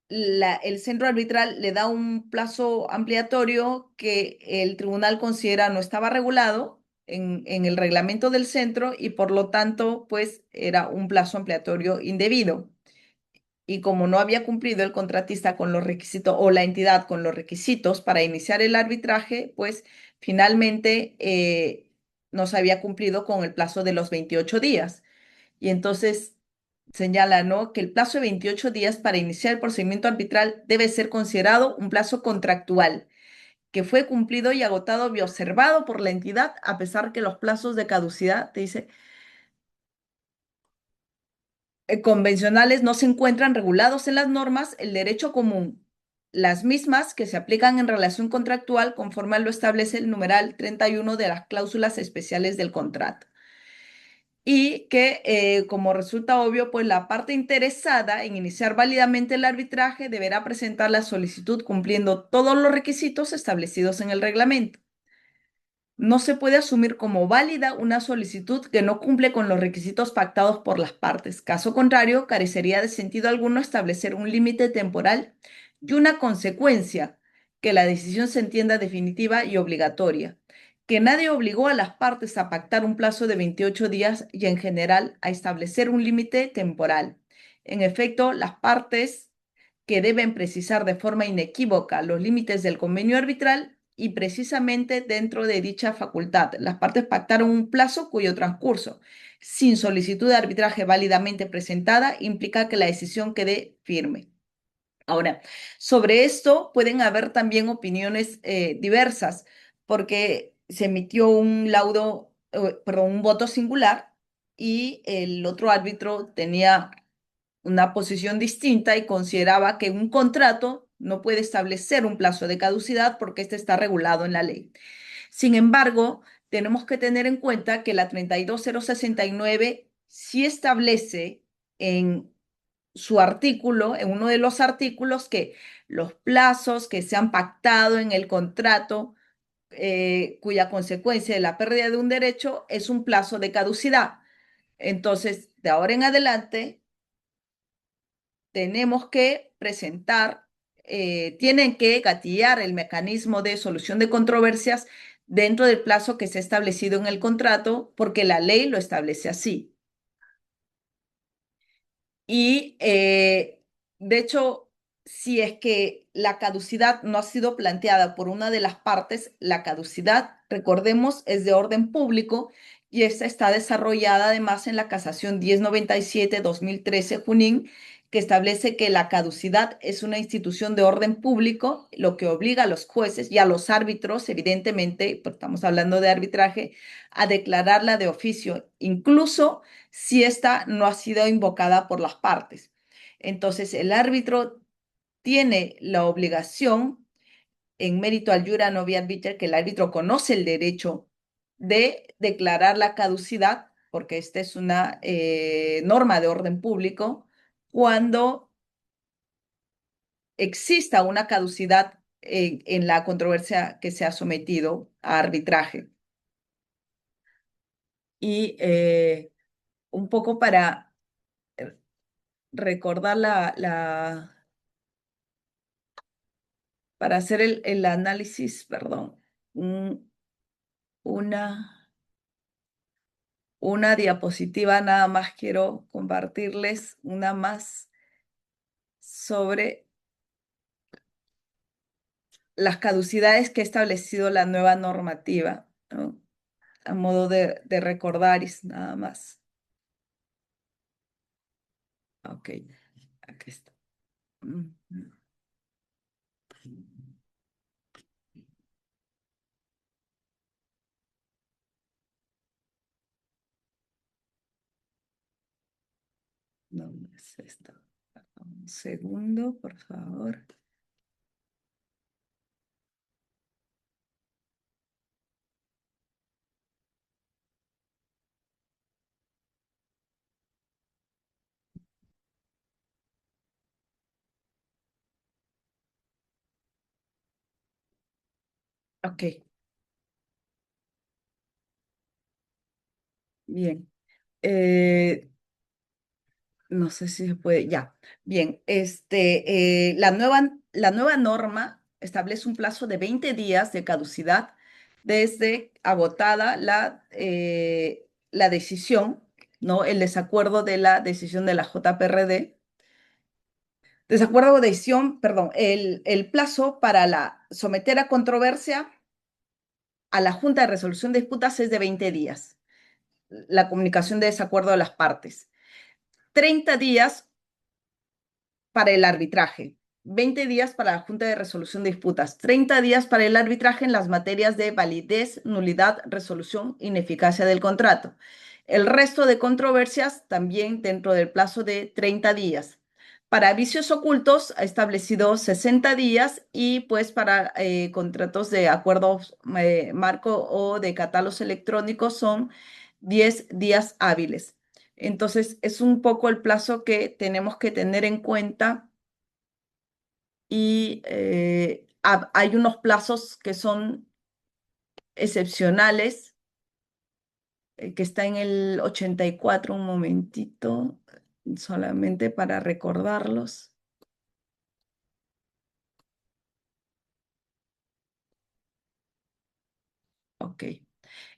el centro arbitral le da un plazo ampliatorio que el tribunal considera no estaba regulado en el reglamento del centro y por lo tanto, pues era un plazo ampliatorio indebido. Y como no había cumplido el contratista con los requisitos o la entidad con los requisitos para iniciar el arbitraje, pues finalmente no se había cumplido con el plazo de los 28 días. Y entonces señala, ¿no?, que el plazo de 28 días para iniciar el procedimiento arbitral debe ser considerado un plazo contractual que fue cumplido y agotado y observado por la entidad, a pesar que los plazos de caducidad, te dice, convencionales no se encuentran regulados en las normas el derecho común, las mismas que se aplican en relación contractual conforme lo establece el numeral 31 de las cláusulas especiales del contrato. Y que, como resulta obvio, pues la parte interesada en iniciar válidamente el arbitraje deberá presentar la solicitud cumpliendo todos los requisitos establecidos en el reglamento. No se puede asumir como válida una solicitud que no cumple con los requisitos pactados por las partes. Caso contrario, carecería de sentido alguno establecer un límite temporal y una consecuencia, que la decisión se entienda definitiva y obligatoria, que nadie obligó a las partes a pactar un plazo de 28 días y en general a establecer un límite temporal. En efecto, las partes que deben precisar de forma inequívoca los límites del convenio arbitral y precisamente dentro de dicha facultad. Las partes pactaron un plazo cuyo transcurso, sin solicitud de arbitraje válidamente presentada, implica que la decisión quede firme. Ahora, sobre esto pueden haber también opiniones diversas, porque se emitió un laudo, perdón, un voto singular y el otro árbitro tenía una posición distinta y consideraba que un contrato no puede establecer un plazo de caducidad porque este está regulado en la ley. Sin embargo, tenemos que tener en cuenta que la 32069 sí establece en su artículo, en uno de los artículos, que los plazos que se han pactado en el contrato, cuya consecuencia de la pérdida de un derecho es un plazo de caducidad. Entonces, de ahora en adelante, tenemos que presentar, tienen que gatillar el mecanismo de solución de controversias dentro del plazo que se ha establecido en el contrato, porque la ley lo establece así. Y de hecho, si es que la caducidad no ha sido planteada por una de las partes, la caducidad, recordemos, es de orden público y esta está desarrollada además en la Casación 1097-2013 Junín, que establece que la caducidad es una institución de orden público, lo que obliga a los jueces y a los árbitros, evidentemente, porque estamos hablando de arbitraje, a declararla de oficio, incluso si esta no ha sido invocada por las partes. Entonces, el árbitro tiene la obligación, en mérito al jura novi arbiter, que el árbitro conoce el derecho de declarar la caducidad, porque esta es una norma de orden público, cuando exista una caducidad en la controversia que se ha sometido a arbitraje. Y un poco para recordar para hacer el análisis, perdón, un- una, una diapositiva nada más quiero compartirles, una más sobre las caducidades que ha establecido la nueva normativa, ¿no? A modo de recordar nada más. Ok, aquí está. Mm, mm. No, no es esto. Un segundo, por favor. Ok, bien. Eh, no sé si se puede, ya. Bien, la nueva norma establece un plazo de 20 días de caducidad desde agotada la decisión, ¿no? El desacuerdo de la decisión de la JPRD. Desacuerdo o decisión, perdón, el plazo para someter a controversia a la Junta de Resolución de Disputas es de 20 días. La comunicación de desacuerdo de las partes. 30 días para el arbitraje, 20 días para la Junta de Resolución de Disputas, 30 días para el arbitraje en las materias de validez, nulidad, resolución, ineficacia del contrato. El resto de controversias también dentro del plazo de 30 días. Para vicios ocultos ha establecido 60 días y pues para contratos de acuerdos marco o de catálogos electrónicos son 10 días hábiles. Entonces, es un poco el plazo que tenemos que tener en cuenta y hay unos plazos que son excepcionales, que está en el 84, un momentito, solamente para recordarlos. Ok.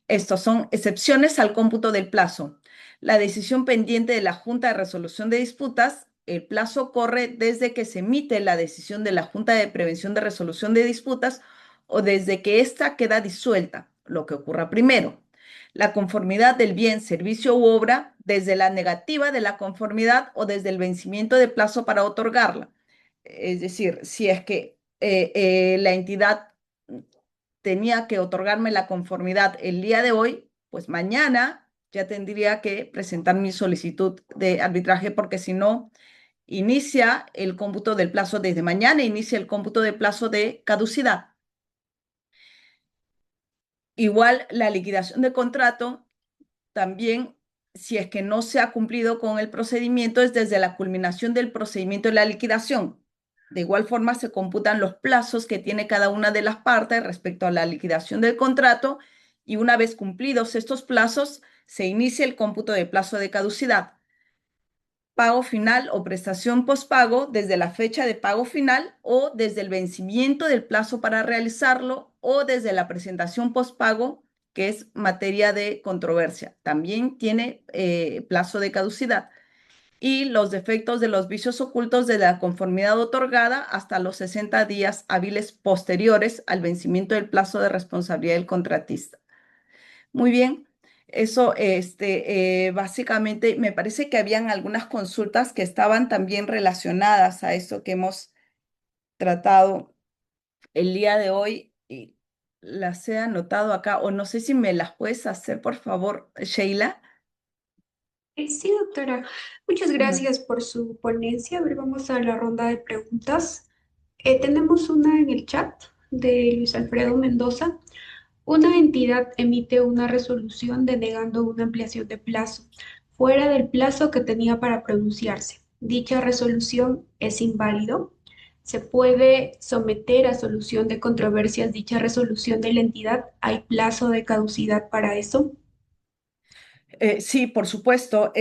Estos son excepciones al cómputo del plazo. La decisión pendiente de la Junta de Resolución de Disputas, el plazo corre desde que se emite la decisión de la Junta de Prevención de Resolución de Disputas o desde que ésta queda disuelta, lo que ocurra primero. La conformidad del bien, servicio u obra desde la negativa de la conformidad o desde el vencimiento de plazo para otorgarla. Es decir, si es que la entidad tenía que otorgarme la conformidad el día de hoy, pues mañana ya tendría que presentar mi solicitud de arbitraje porque si no, inicia el cómputo del plazo desde mañana, inicia el cómputo de plazo de caducidad. Igual la liquidación de contrato también, si es que no se ha cumplido con el procedimiento, es desde la culminación del procedimiento de la liquidación. De igual forma, se computan los plazos que tiene cada una de las partes respecto a la liquidación del contrato y una vez cumplidos estos plazos, se inicia el cómputo de plazo de caducidad. Pago final o prestación postpago desde la fecha de pago final o desde el vencimiento del plazo para realizarlo o desde la presentación postpago, que es materia de controversia. También tiene plazo de caducidad. Y los defectos de los vicios ocultos de la conformidad otorgada hasta los 60 días hábiles posteriores al vencimiento del plazo de responsabilidad del contratista. Muy bien, eso, básicamente, me parece que habían algunas consultas que estaban también relacionadas a eso que hemos tratado el día de hoy y las he anotado acá, o no sé si me las puedes hacer, por favor, Sheila. Sí, doctora. Muchas Ujú. gracias por su ponencia. A ver, vamos a la ronda de preguntas. Tenemos una en el chat de Luis Alfredo Mendoza. Una entidad emite una resolución denegando una ampliación de plazo fuera del plazo que tenía para pronunciarse. ¿Dicha resolución es inválido? ¿Se puede someter a solución de controversias dicha resolución de la entidad? ¿Hay plazo de caducidad para eso? Sí, por supuesto.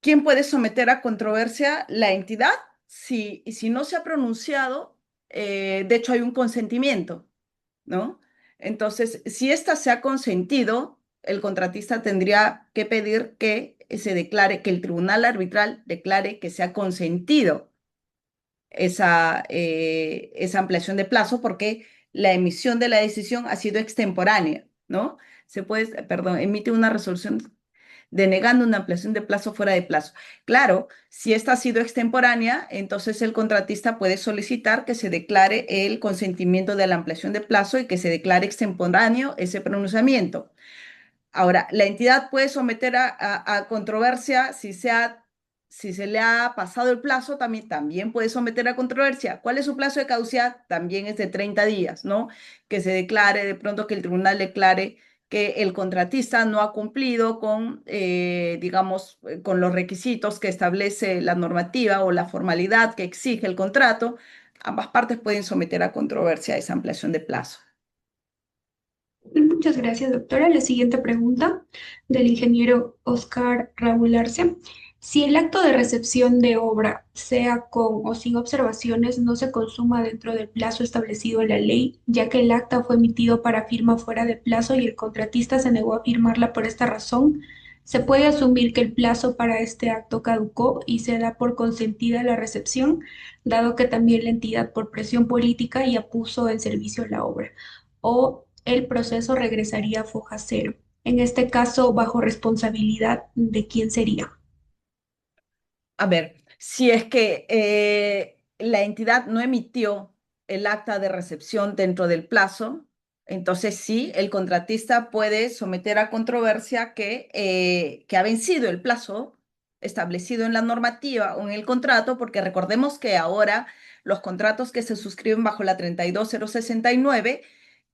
¿Quién puede someter a controversia? La entidad. Si no se ha pronunciado, de hecho hay un consentimiento, ¿no? Entonces, si ésta se ha consentido, el contratista tendría que pedir que se declare, que el tribunal arbitral declare que se ha consentido esa ampliación de plazo porque la emisión de la decisión ha sido extemporánea, ¿no? Se puede, perdón, emite una resolución denegando una ampliación de plazo fuera de plazo. Claro, si esta ha sido extemporánea, entonces el contratista puede solicitar que se declare el consentimiento de la ampliación de plazo y que se declare extemporáneo ese pronunciamiento. Ahora, la entidad puede someter a controversia si si se le ha pasado el plazo, también puede someter a controversia. ¿Cuál es su plazo de caducidad? También es de 30 días, ¿no? Que se declare, de pronto que el tribunal declare que el contratista no ha cumplido con, digamos, con los requisitos que establece la normativa o la formalidad que exige el contrato. Ambas partes pueden someter a controversia esa ampliación de plazo. Muchas gracias, doctora. La siguiente pregunta del ingeniero Oscar Raúl Arce. Si el acto de recepción de obra, sea con o sin observaciones, no se consuma dentro del plazo establecido en la ley, ya que el acta fue emitido para firma fuera de plazo y el contratista se negó a firmarla por esta razón, se puede asumir que el plazo para este acto caducó y se da por consentida la recepción, dado que también la entidad por presión política ya puso en servicio la obra. O el proceso regresaría a foja cero. En este caso, bajo responsabilidad de quién sería. A ver, si es que la entidad no emitió el acta de recepción dentro del plazo, entonces sí, el contratista puede someter a controversia que ha vencido el plazo establecido en la normativa o en el contrato, porque recordemos que ahora los contratos que se suscriben bajo la 32069,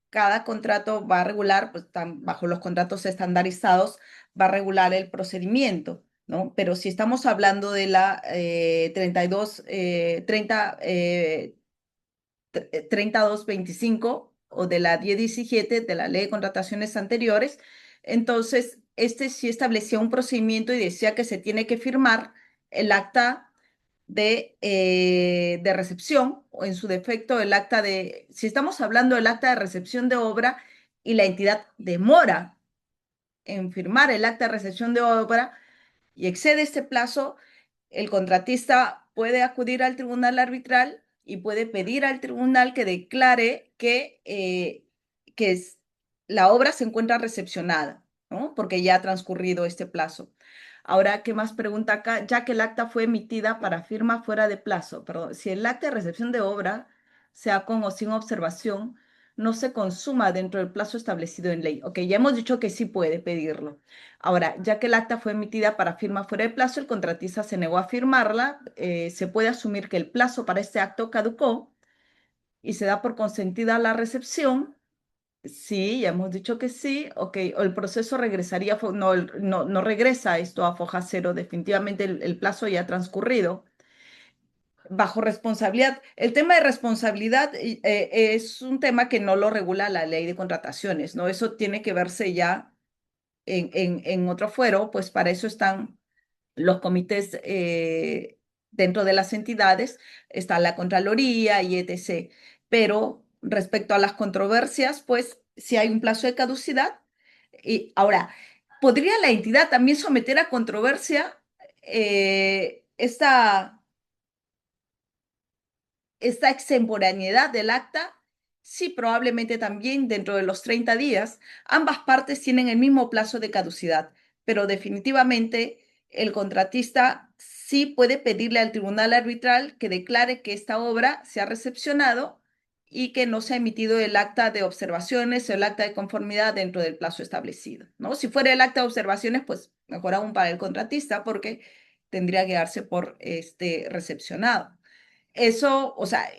cada contrato va a regular, pues bajo los contratos estandarizados, va a regular el procedimiento, ¿no? Pero si estamos hablando de la 32, 30, 3225 o de la 1017 de la ley de contrataciones anteriores, entonces este sí establecía un procedimiento y decía que se tiene que firmar el acta de recepción o en su defecto el acta de, si estamos hablando del acta de recepción de obra y la entidad demora en firmar el acta de recepción de obra y excede este plazo, el contratista puede acudir al tribunal arbitral y puede pedir al tribunal que declare que la obra se encuentra recepcionada, ¿no? Porque ya ha transcurrido este plazo. Ahora, ¿qué más pregunta acá? Ya que el acta fue emitida para firma fuera de plazo, perdón, si el acta de recepción de obra, sea con o sin observación, no se consuma dentro del plazo establecido en ley. Ok, ya hemos dicho que sí puede pedirlo. Ahora, ya que el acta fue emitida para firma fuera de plazo, el contratista se negó a firmarla, se puede asumir que el plazo para este acto caducó y se da por consentida la recepción. Sí, ya hemos dicho que sí, ok, o el proceso regresaría, no, no regresa esto a foja cero, definitivamente el plazo ya ha transcurrido. Bajo responsabilidad. El tema de responsabilidad es un tema que no lo regula la ley de contrataciones, ¿no? Eso tiene que verse ya en otro fuero, pues para eso están los comités dentro de las entidades, está la Contraloría y etc. Pero respecto a las controversias, pues si hay un plazo de caducidad. Y ahora, ¿podría la entidad también someter a controversia esta extemporaneidad del acta? Sí, probablemente también dentro de los 30 días. Ambas partes tienen el mismo plazo de caducidad, pero definitivamente el contratista sí puede pedirle al tribunal arbitral que declare que esta obra se ha recepcionado y que no se ha emitido el acta de observaciones o el acta de conformidad dentro del plazo establecido, ¿no? Si fuera el acta de observaciones, pues mejor aún para el contratista porque tendría que darse por recepcionado. Eso, o sea,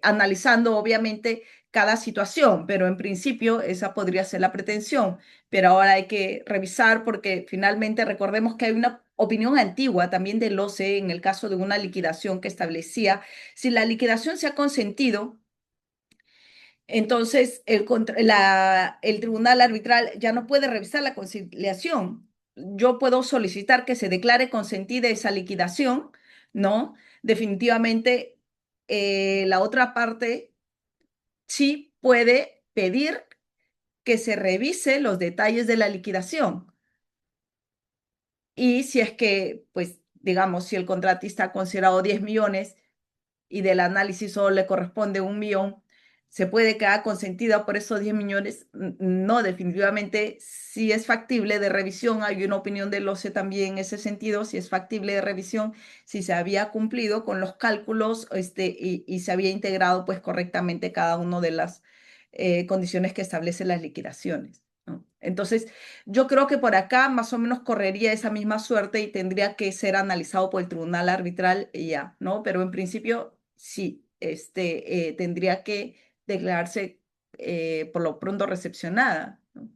analizando obviamente cada situación, pero en principio esa podría ser la pretensión. Pero ahora hay que revisar porque finalmente recordemos que hay una opinión antigua también del OCE en el caso de una liquidación que establecía si la liquidación se ha consentido, entonces el tribunal arbitral ya no puede revisar la conciliación. Yo puedo solicitar que se declare consentida esa liquidación, ¿no? Definitivamente la otra parte sí puede pedir que se revise los detalles de la liquidación. Y si es que, pues, digamos, si el contratista ha considerado 10 millones y del análisis solo le corresponde 1 millón, ¿se puede quedar consentida por esos 10 millones? No, definitivamente si es factible de revisión. Hay una opinión del OCE también en ese sentido, si es factible de revisión, si se había cumplido con los cálculos y se había integrado pues correctamente cada una de las condiciones que establecen las liquidaciones. ¿no? Entonces, yo creo que por acá más o menos correría esa misma suerte y tendría que ser analizado por el tribunal arbitral y ya, ¿no? Pero en principio, sí, tendría que declararse por lo pronto recepcionada, ¿no?